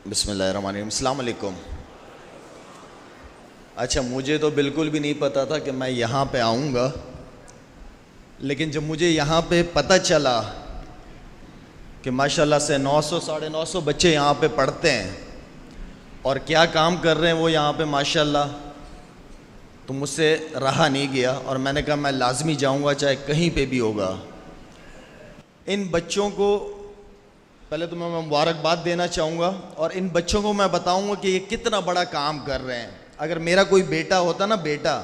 بسم اللہ الرحمن الرحیم. السلام علیکم. اچھا مجھے تو بالکل بھی نہیں پتا تھا کہ میں یہاں پہ آؤں گا، لیکن جب مجھے یہاں پہ پتہ چلا کہ ماشاءاللہ سے 900 950 بچے یہاں پہ پڑھتے ہیں اور کیا کام کر رہے ہیں وہ یہاں پہ ماشاءاللہ، تو مجھ سے رہا نہیں گیا اور میں نے کہا میں لازمی جاؤں گا چاہے کہیں پہ بھی ہوگا. ان بچوں کو پہلے تو میں مبارکباد دینا چاہوں گا اور ان بچوں کو میں بتاؤں گا کہ یہ کتنا بڑا کام کر رہے ہیں. اگر میرا کوئی بیٹا ہوتا نا، بیٹا،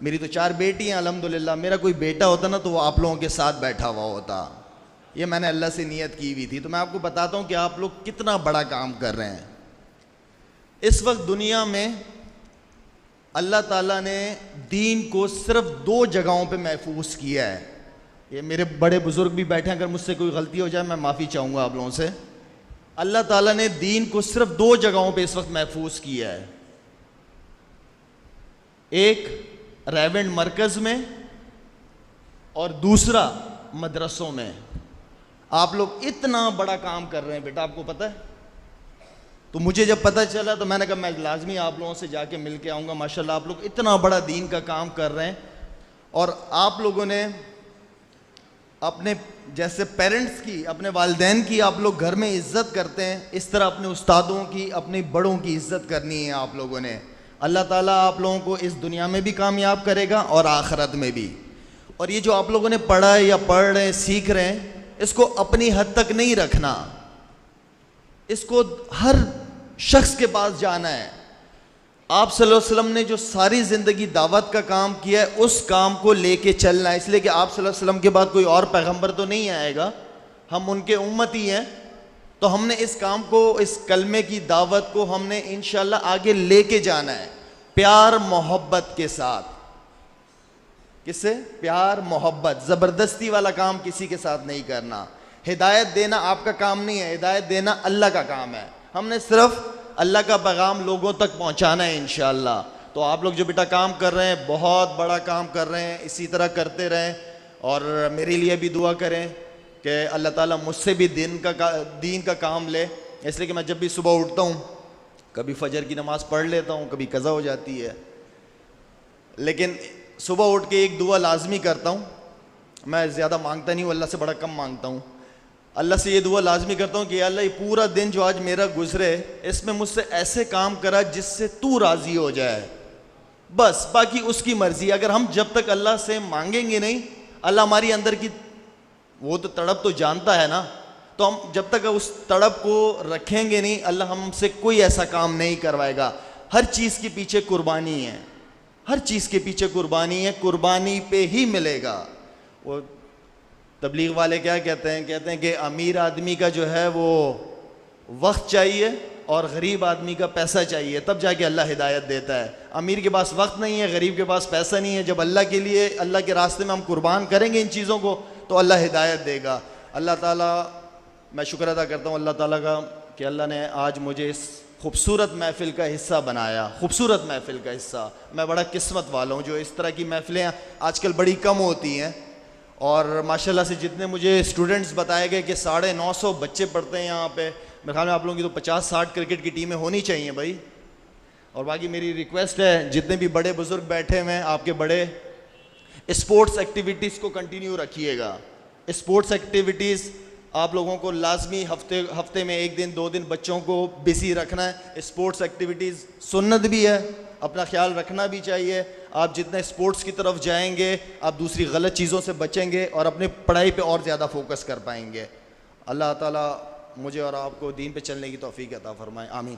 میری تو 4 بیٹی ہیں الحمدللہ، میرا کوئی بیٹا ہوتا نا تو وہ آپ لوگوں کے ساتھ بیٹھا ہوا ہوتا. یہ میں نے اللہ سے نیت کی ہوئی تھی. تو میں آپ کو بتاتا ہوں کہ آپ لوگ کتنا بڑا کام کر رہے ہیں. اس وقت دنیا میں اللہ تعالیٰ نے دین کو صرف 2 جگہوں پہ محفوظ کیا ہے. یہ میرے بڑے بزرگ بھی بیٹھے ہیں، اگر مجھ سے کوئی غلطی ہو جائے میں معافی چاہوں گا آپ لوگوں سے. اللہ تعالیٰ نے دین کو صرف 2 جگہوں پہ اس وقت محفوظ کیا ہے. ایک ریونڈ مرکز میں اور دوسرا مدرسوں میں. آپ لوگ اتنا بڑا کام کر رہے ہیں بیٹا، آپ کو پتہ ہے. تو مجھے جب پتہ چلا تو میں نے کہا میں لازمی آپ لوگوں سے جا کے مل کے آؤں گا. ماشاءاللہ آپ لوگ اتنا بڑا دین کا کام کر رہے ہیں اور آپ لوگوں نے اپنے جیسے پیرنٹس کی، اپنے والدین کی آپ لوگ گھر میں عزت کرتے ہیں، اس طرح اپنے استادوں کی، اپنے بڑوں کی عزت کرنی ہے آپ لوگوں نے. اللہ تعالیٰ آپ لوگوں کو اس دنیا میں بھی کامیاب کرے گا اور آخرت میں بھی. اور یہ جو آپ لوگوں نے پڑھا ہے یا پڑھ رہے ہیں، سیکھ رہے ہیں، اس کو اپنی حد تک نہیں رکھنا. اس کو ہر شخص کے پاس جانا ہے. آپ صلی اللہ علیہ وسلم نے جو ساری زندگی دعوت کا کام کیا ہے اس کام کو لے کے چلنا ہے. اس لیے کہ آپ صلی اللہ علیہ وسلم کے بعد کوئی اور پیغمبر تو نہیں آئے گا، ہم ان کے امتی ہیں. تو ہم نے اس کام کو، اس کلمے کی دعوت کو ہم نے انشاءاللہ آگے لے کے جانا ہے پیار محبت کے ساتھ. کس سے؟ پیار محبت. زبردستی والا کام کسی کے ساتھ نہیں کرنا. ہدایت دینا آپ کا کام نہیں ہے، ہدایت دینا اللہ کا کام ہے. ہم نے صرف اللہ کا پیغام لوگوں تک پہنچانا ہے انشاءاللہ. تو آپ لوگ جو بیٹا کام کر رہے ہیں، بہت بڑا کام کر رہے ہیں، اسی طرح کرتے رہیں. اور میرے لیے بھی دعا کریں کہ اللہ تعالیٰ مجھ سے بھی دین کا کام لے. اس لیے کہ میں جب بھی صبح اٹھتا ہوں، کبھی فجر کی نماز پڑھ لیتا ہوں، کبھی قضا ہو جاتی ہے، لیکن صبح اٹھ کے ایک دعا لازمی کرتا ہوں. میں زیادہ مانگتا نہیں ہوں، اللہ سے بڑا کم مانگتا ہوں. اللہ سے یہ دعا لازمی کرتا ہوں کہ یا اللہ یہ پورا دن جو آج میرا گزرے، اس میں مجھ سے ایسے کام کرا جس سے تو راضی ہو جائے. بس باقی اس کی مرضی. اگر ہم جب تک اللہ سے مانگیں گے نہیں، اللہ ہماری اندر کی وہ تو تڑپ تو جانتا ہے نا، تو ہم جب تک اس تڑپ کو رکھیں گے نہیں، اللہ ہم سے کوئی ایسا کام نہیں کروائے گا. ہر چیز کے پیچھے قربانی ہے، ہر چیز کے پیچھے قربانی ہے، قربانی پہ ہی ملے گا. وہ تبلیغ والے کیا کہتے ہیں کہ امیر آدمی کا جو ہے وہ وقت چاہیے اور غریب آدمی کا پیسہ چاہیے، تب جا کے اللہ ہدایت دیتا ہے. امیر کے پاس وقت نہیں ہے، غریب کے پاس پیسہ نہیں ہے. جب اللہ کے لیے، اللہ کے راستے میں ہم قربان کریں گے ان چیزوں کو تو اللہ ہدایت دے گا. اللہ تعالیٰ، میں شکر ادا کرتا ہوں اللہ تعالیٰ کا کہ اللہ نے آج مجھے اس خوبصورت محفل کا حصہ بنایا. خوبصورت محفل کا حصہ. میں بڑا قسمت والا ہوں. جو اس طرح کی محفلیں آج کل بڑی کم ہوتی ہیں. اور ماشاءاللہ سے جتنے مجھے اسٹوڈنٹس بتائے گئے کہ 950 بچے پڑھتے ہیں یہاں پہ، میرے خیال میں آپ لوگوں کی تو 50-60 کرکٹ کی ٹیمیں ہونی چاہیے بھائی. اور باقی میری ریکویسٹ ہے جتنے بھی بڑے بزرگ بیٹھے ہوئے ہیں، آپ کے بڑے، اسپورٹس ایکٹیویٹیز کو کنٹینیو رکھیے گا. اسپورٹس ایکٹیویٹیز آپ لوگوں کو لازمی ہفتے میں 1 دن 2 دن بچوں کو بزی رکھنا ہے. اسپورٹس ایکٹیویٹیز سنت بھی ہے، اپنا خیال رکھنا بھی چاہیے. آپ جتنے اسپورٹس کی طرف جائیں گے، آپ دوسری غلط چیزوں سے بچیں گے اور اپنے پڑھائی پہ اور زیادہ فوکس کر پائیں گے. اللہ تعالیٰ مجھے اور آپ کو دین پہ چلنے کی توفیق عطا فرمائے. آمین.